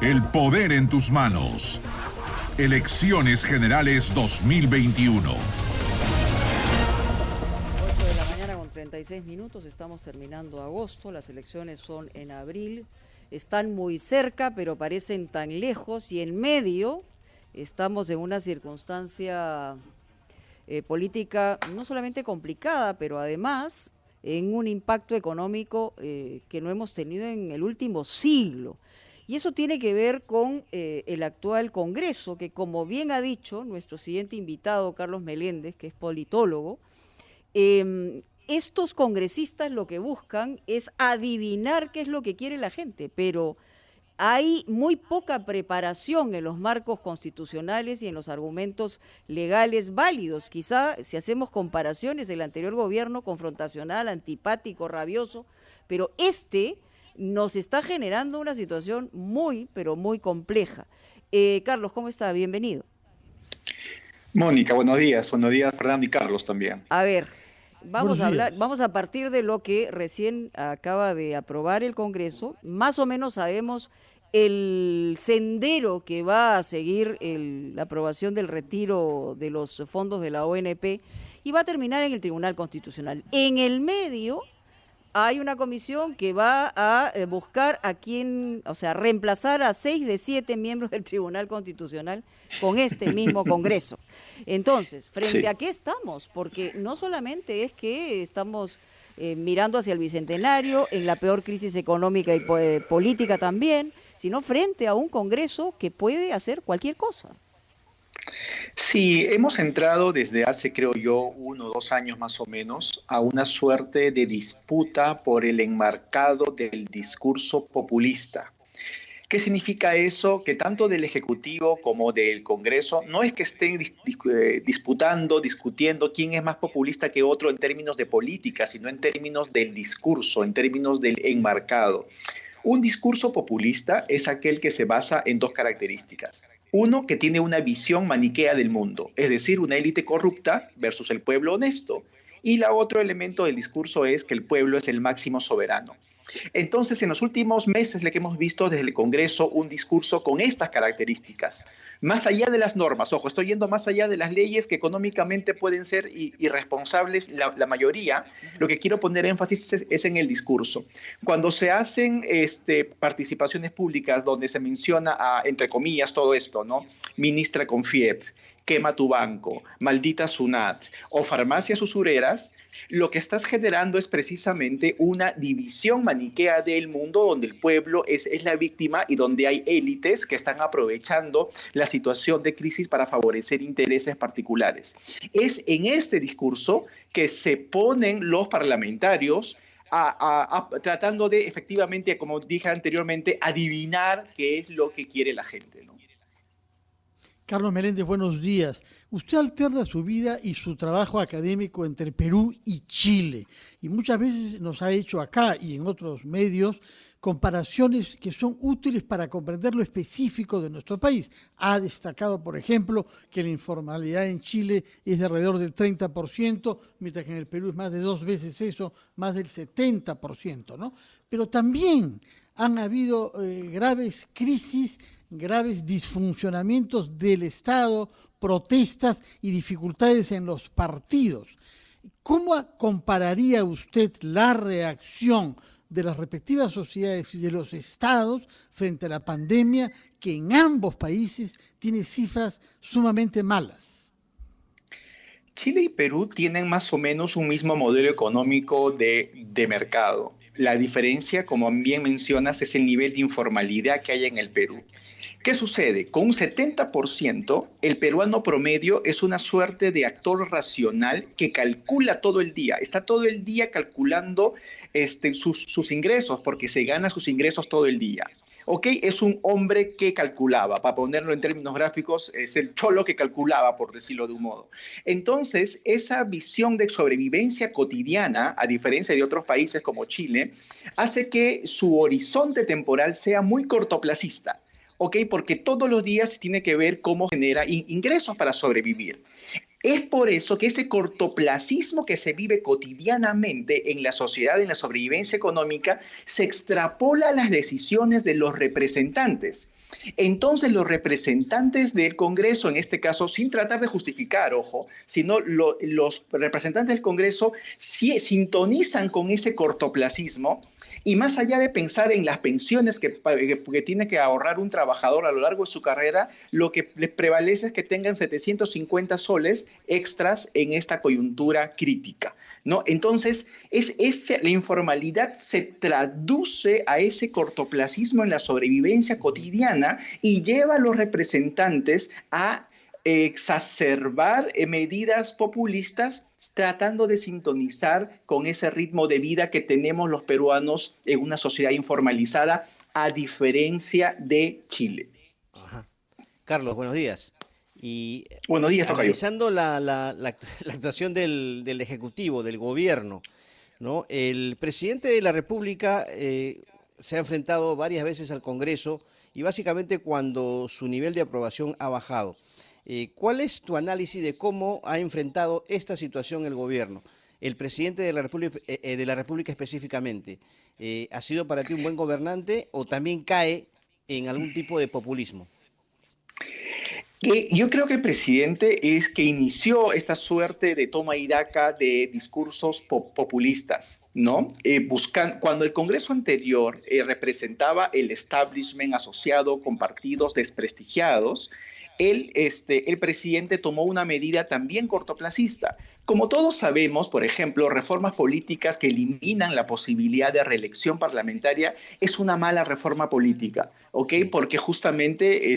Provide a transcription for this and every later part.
El poder en tus manos. Elecciones Generales 2021. 8 de la mañana con 36 minutos, estamos terminando agosto, las elecciones son en abril, están muy cerca pero parecen tan lejos y en medio estamos en una circunstancia política no solamente complicada, pero además en un impacto económico que no hemos tenido en el último siglo. Y eso tiene que ver con el actual Congreso, que como bien ha dicho nuestro siguiente invitado, Carlos Meléndez, que es politólogo, estos congresistas lo que buscan es adivinar qué es lo que quiere la gente, pero hay muy poca preparación en los marcos constitucionales y en los argumentos legales válidos. Quizá si hacemos comparaciones, el anterior gobierno confrontacional, antipático, rabioso, pero nos está generando una situación muy, pero muy compleja. Carlos, ¿cómo está? Bienvenido. Mónica, buenos días. Buenos días, Fernando y Carlos también. A ver, vamos a partir de lo que recién acaba de aprobar el Congreso. Más o menos sabemos el sendero que va a seguir la aprobación del retiro de los fondos de la ONP y va a terminar en el Tribunal Constitucional. En el medio hay una comisión que va a buscar reemplazar a 6 de 7 miembros del Tribunal Constitucional con este mismo Congreso. Entonces, ¿frente a qué estamos? Porque no solamente es que estamos mirando hacia el Bicentenario, en la peor crisis económica y política también, sino frente a un Congreso que puede hacer cualquier cosa. Sí, hemos entrado desde hace, creo yo, 1 o 2 años más o menos, a una suerte de disputa por el enmarcado del discurso populista. ¿Qué significa eso? Que tanto del Ejecutivo como del Congreso no es que estén discutiendo quién es más populista que otro en términos de política, sino en términos del discurso, en términos del enmarcado. Un discurso populista es aquel que se basa en 2 características. Uno, que tiene una visión maniquea del mundo, es decir, una élite corrupta versus el pueblo honesto. Y el otro elemento del discurso es que el pueblo es el máximo soberano. Entonces, en los últimos meses le que hemos visto desde el Congreso un discurso con estas características. Más allá de las normas, ojo, estoy yendo más allá de las leyes que económicamente pueden ser irresponsables la mayoría, lo que quiero poner énfasis es en el discurso. Cuando se hacen participaciones públicas donde se menciona, entre comillas, todo esto, ¿no? Ministra con FIEP, quema tu banco, maldita SUNAT o farmacias usureras, lo que estás generando es precisamente una división maniquea del mundo donde el pueblo es la víctima y donde hay élites que están aprovechando la situación de crisis para favorecer intereses particulares. Es en este discurso que se ponen los parlamentarios tratando de efectivamente, como dije anteriormente, adivinar qué es lo que quiere la gente, ¿no? Carlos Meléndez, buenos días. Usted alterna su vida y su trabajo académico entre Perú y Chile y muchas veces nos ha hecho acá y en otros medios comparaciones que son útiles para comprender lo específico de nuestro país. Ha destacado, por ejemplo, que la informalidad en Chile es de alrededor del 30%, mientras que en el Perú es más de 2 veces eso, más del 70%, ¿no? Pero también han habido graves crisis, graves disfuncionamientos del Estado, protestas y dificultades en los partidos. ¿Cómo compararía usted la reacción de las respectivas sociedades y de los estados frente a la pandemia que en ambos países tiene cifras sumamente malas? Chile y Perú tienen más o menos un mismo modelo económico de mercado. La diferencia, como bien mencionas, es el nivel de informalidad que hay en el Perú. ¿Qué sucede? Con un 70%, el peruano promedio es una suerte de actor racional que calcula todo el día. Está todo el día calculando sus ingresos, porque se gana sus ingresos todo el día. ¿Ok? Es un hombre que calculaba, para ponerlo en términos gráficos, es el cholo que calculaba, por decirlo de un modo. Entonces, esa visión de sobrevivencia cotidiana, a diferencia de otros países como Chile, hace que su horizonte temporal sea muy cortoplacista. ¿Ok? Porque todos los días se tiene que ver cómo genera ingresos para sobrevivir. Es por eso que ese cortoplacismo que se vive cotidianamente en la sociedad, en la sobrevivencia económica, se extrapola a las decisiones de los representantes. Entonces, los representantes del Congreso, en este caso, sin tratar de justificar, ojo, sino los representantes del Congreso sintonizan con ese cortoplacismo. Y más allá de pensar en las pensiones que tiene que ahorrar un trabajador a lo largo de su carrera, lo que les prevalece es que tengan 750 soles extras en esta coyuntura crítica, ¿no? Entonces, la informalidad se traduce a ese cortoplacismo en la sobrevivencia cotidiana y lleva a los representantes a exacerbar medidas populistas tratando de sintonizar con ese ritmo de vida que tenemos los peruanos en una sociedad informalizada, a diferencia de Chile. Ajá. Carlos, buenos días. Y buenos días, tocayo. Analizando la actuación del Ejecutivo, del gobierno, ¿no? El presidente de la República se ha enfrentado varias veces al Congreso y básicamente cuando su nivel de aprobación ha bajado. ¿Cuál es tu análisis de cómo ha enfrentado esta situación el gobierno? El presidente de la República específicamente, ¿ha sido para ti un buen gobernante o también cae en algún tipo de populismo? Yo creo que el presidente es que inició esta suerte de toma y daca de discursos populistas, ¿no? Cuando el Congreso anterior representaba el establishment asociado con partidos desprestigiados, el presidente tomó una medida también cortoplacista. Como todos sabemos, por ejemplo, reformas políticas que eliminan la posibilidad de reelección parlamentaria es una mala reforma política, ¿ok? Sí. Porque justamente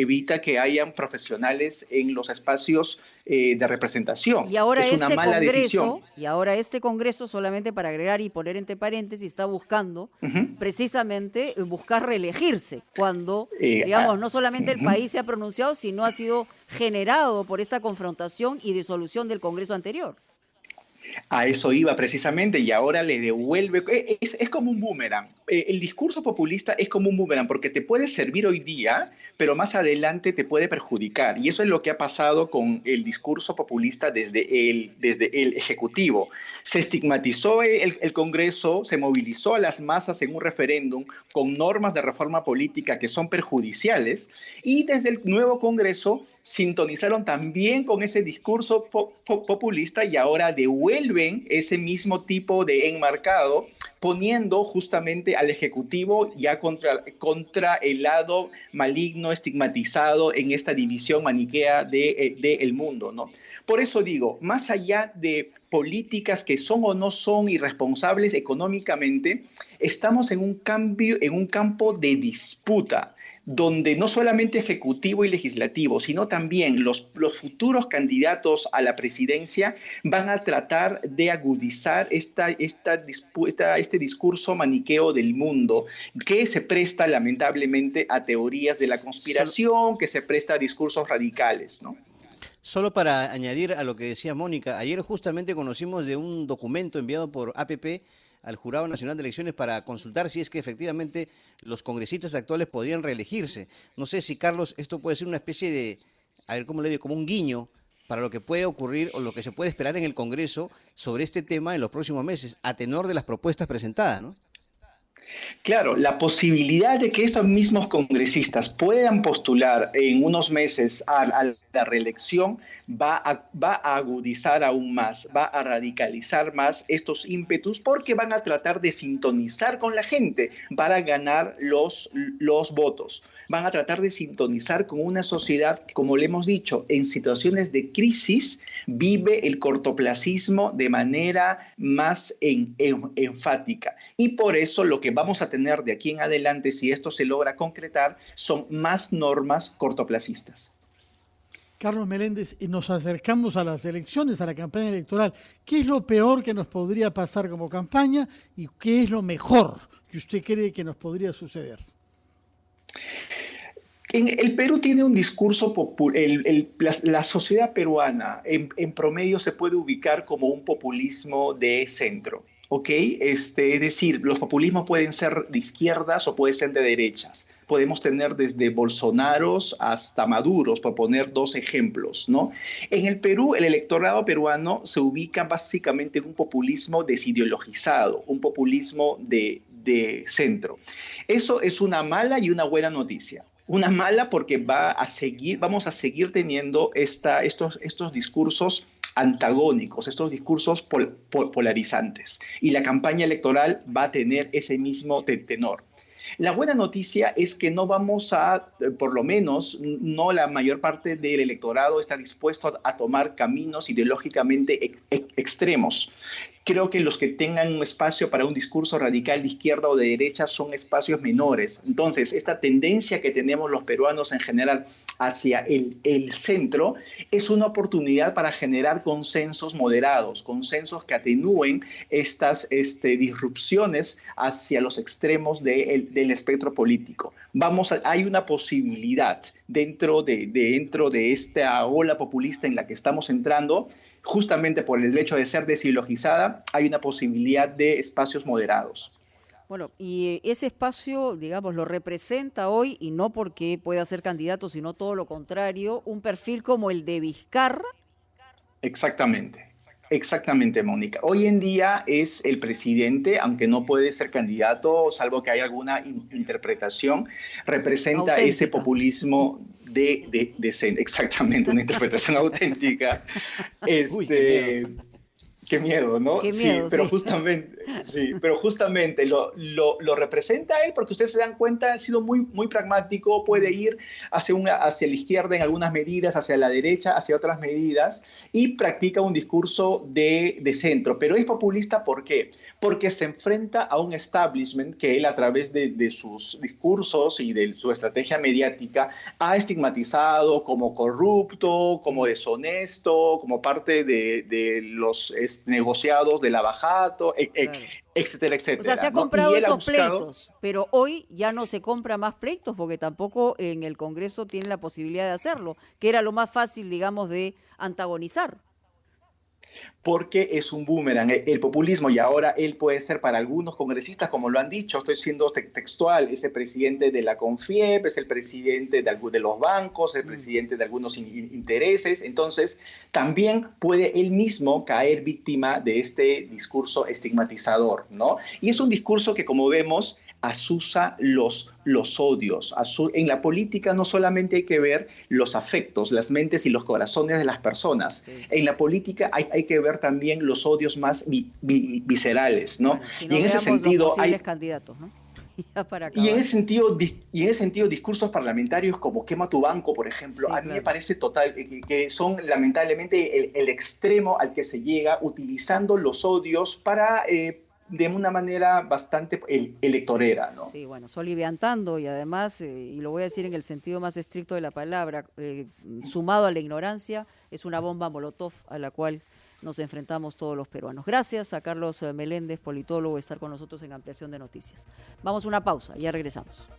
evita que hayan profesionales en los espacios de representación. Y ahora es una mala decisión. Y ahora este Congreso, solamente para agregar y poner entre paréntesis, está buscando precisamente buscar reelegirse, cuando, digamos, no solamente el país se ha pronunciado, sino ha sido generado por esta confrontación y disolución del Congreso anterior. A eso iba precisamente, y ahora le devuelve, es como un boomerang. El discurso populista es como un boomerang porque te puede servir hoy día, pero más adelante te puede perjudicar. Y eso es lo que ha pasado con el discurso populista desde el Ejecutivo. Se estigmatizó el Congreso, se movilizó a las masas en un referéndum con normas de reforma política que son perjudiciales, y desde el nuevo Congreso sintonizaron también con ese discurso populista y ahora devuelven ese mismo tipo de enmarcado, poniendo justamente al Ejecutivo ya contra el lado maligno, estigmatizado en esta división maniquea del mundo, ¿no? Por eso digo, más allá de políticas que son o no son irresponsables económicamente, estamos en un campo de disputa, donde no solamente ejecutivo y legislativo, sino también los futuros candidatos a la presidencia van a tratar de agudizar este discurso maniqueo del mundo, que se presta lamentablemente a teorías de la conspiración, que se presta a discursos radicales, ¿no? Solo para añadir a lo que decía Mónica, ayer justamente conocimos de un documento enviado por APP al Jurado Nacional de Elecciones para consultar si es que efectivamente los congresistas actuales podrían reelegirse. No sé si, Carlos, esto puede ser una especie de, a ver cómo le digo, como un guiño para lo que puede ocurrir o lo que se puede esperar en el Congreso sobre este tema en los próximos meses, a tenor de las propuestas presentadas, ¿no? Claro, la posibilidad de que estos mismos congresistas puedan postular en unos meses a la reelección va a agudizar aún más, va a radicalizar más estos ímpetus, porque van a tratar de sintonizar con la gente para ganar los votos. Van a tratar de sintonizar con una sociedad que, como le hemos dicho, en situaciones de crisis vive el cortoplacismo de manera más enfática. Y por eso lo que vamos a tener de aquí en adelante, si esto se logra concretar, son más normas cortoplacistas. Carlos Meléndez, nos acercamos a las elecciones, a la campaña electoral. ¿Qué es lo peor que nos podría pasar como campaña y qué es lo mejor que usted cree que nos podría suceder? El Perú tiene un discurso popular. La sociedad peruana en promedio se puede ubicar como un populismo de centro. ¿ok? Es decir, los populismos pueden ser de izquierdas o pueden ser de derechas. Podemos tener desde Bolsonaros hasta Maduros, por poner dos ejemplos, ¿no? En el Perú, el electorado peruano se ubica básicamente en un populismo desideologizado, un populismo de centro. Eso es una mala y una buena noticia. Una mala porque vamos a seguir teniendo estos discursos antagónicos, estos discursos polarizantes. Y la campaña electoral va a tener ese mismo tenor. La buena noticia es que no vamos por lo menos, no la mayor parte del electorado está dispuesto a tomar caminos ideológicamente extremos. Creo que los que tengan un espacio para un discurso radical de izquierda o de derecha son espacios menores. Entonces, esta tendencia que tenemos los peruanos en general hacia el centro es una oportunidad para generar consensos moderados, consensos que atenúen estas disrupciones hacia los extremos del espectro político. Hay una posibilidad dentro de esta ola populista en la que estamos entrando. Justamente por el hecho de ser desideologizada, hay una posibilidad de espacios moderados. Bueno, y ese espacio, digamos, lo representa hoy, y no porque pueda ser candidato, sino todo lo contrario, un perfil como el de Vizcarra. Exactamente, Mónica. Hoy en día es el presidente, aunque no puede ser candidato, salvo que haya alguna interpretación, representa auténtica. Ese populismo exactamente, una interpretación auténtica. Uy, Qué miedo, ¿no? Qué miedo, pero justamente lo representa él porque ustedes se dan cuenta, ha sido muy pragmático, puede ir hacia la izquierda en algunas medidas, hacia la derecha, hacia otras medidas, y practica un discurso de centro. Pero es populista, ¿por qué? Porque se enfrenta a un establishment que él, a través de sus discursos y de su estrategia mediática, ha estigmatizado como corrupto, como deshonesto, como parte de los negociados de lavajato, etcétera, etcétera. O sea, se ha comprado esos pleitos, pero hoy ya no se compra más pleitos porque tampoco en el Congreso tiene la posibilidad de hacerlo, que era lo más fácil, digamos, de antagonizar. Porque es un boomerang, el populismo, y ahora él puede ser para algunos congresistas, como lo han dicho, estoy siendo textual, es el presidente de la CONFIEP, es el presidente de los bancos, el presidente de algunos intereses. Entonces también puede él mismo caer víctima de este discurso estigmatizador, ¿no? Y es un discurso que, como vemos, asusa los odios. En la política no solamente hay que ver los afectos, las mentes y los corazones de las personas. Sí. En la política hay que ver también los odios más viscerales, ¿no? Bueno, si no, y en ese sentido hay candidatos, ¿no? Y en ese sentido, discursos parlamentarios como quema tu banco, por ejemplo, sí, a mí me parece que son lamentablemente el extremo al que se llega utilizando los odios para de una manera bastante electorera, ¿no? Sí, bueno, soliviantando, y además, y lo voy a decir en el sentido más estricto de la palabra, sumado a la ignorancia, es una bomba molotov a la cual nos enfrentamos todos los peruanos. Gracias a Carlos Meléndez, politólogo, estar con nosotros en Ampliación de Noticias. Vamos a una pausa, ya regresamos.